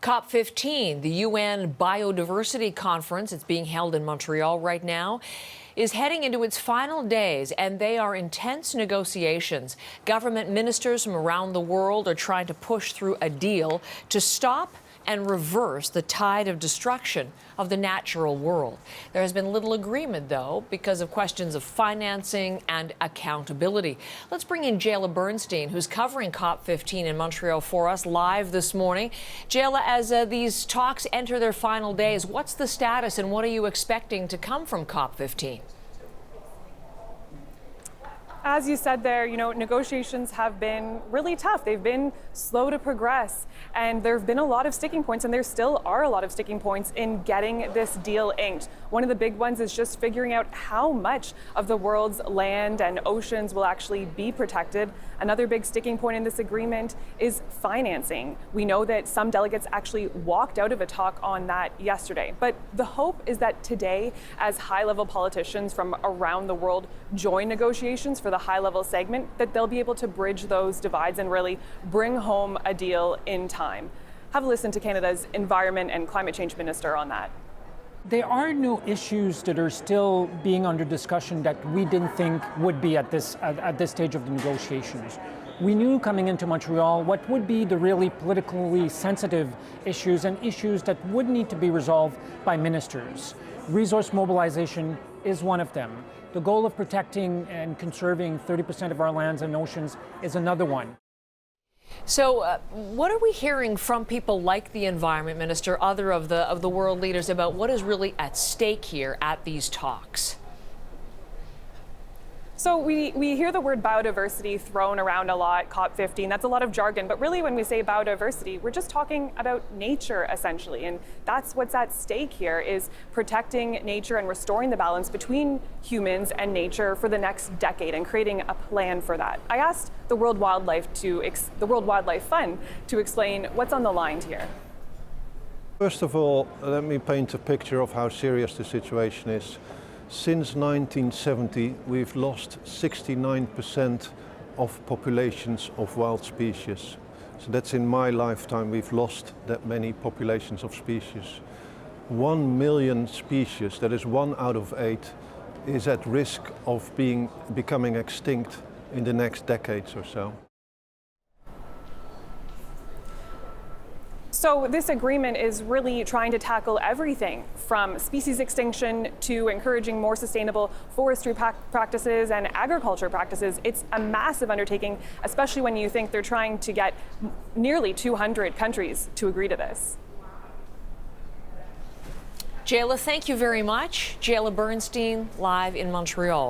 COP15, the UN Biodiversity Conference, it's being held in Montreal right now, is heading into its final days, and they are intense negotiations. Government ministers from around the world are trying to push through a deal to stop and reverse the tide of destruction of the natural world. There has been little agreement, though, because of questions of financing and accountability. Let's bring in Jayla Bernstein, who's covering COP15 in Montreal for us live this morning. Jayla, as these talks enter their final days, what's the status and what are you expecting to come from COP15? As you said there, negotiations have been really tough. They've been slow to progress, and there have been a lot of sticking points, and there still are a lot of sticking points in getting this deal inked. One of the big ones is just figuring out how much of the world's land and oceans will actually be protected. Another big sticking point in this agreement is financing. We know that some delegates actually walked out of a talk on that yesterday, but the hope is that today, as high-level politicians from around the world join negotiations for the high-level segment, that they'll be able to bridge those divides and really bring home a deal in time. Have a listen to Canada's Environment and Climate Change Minister on that. There are no issues that are still being under discussion that we didn't think would be at this stage of the negotiations. We knew coming into Montreal what would be the really politically sensitive issues and issues that would need to be resolved by ministers. Resource mobilization is one of them. The goal of protecting and conserving 30% of our lands and oceans is another one. So what are we hearing from people like the Environment Minister, other of the world leaders, about what is really at stake here at these talks? So we hear the word biodiversity thrown around a lot, COP15, that's a lot of jargon, but really when we say biodiversity, we're just talking about nature essentially, and that's what's at stake here, is protecting nature and restoring the balance between humans and nature for the next decade and creating a plan for that. I asked the World Wildlife Fund to explain what's on the line here. First of all, let me paint a picture of how serious the situation is. Since 1970, we've lost 69% of populations of wild species. So that's in my lifetime, we've lost that many populations of species. 1 million species, that is 1 out of 8, is at risk of becoming extinct in the next decades or so. So this agreement is really trying to tackle everything from species extinction to encouraging more sustainable forestry practices and agriculture practices. It's a massive undertaking, especially when you think they're trying to get nearly 200 countries to agree to this. Jayla, thank you very much. Jayla Bernstein, live in Montreal.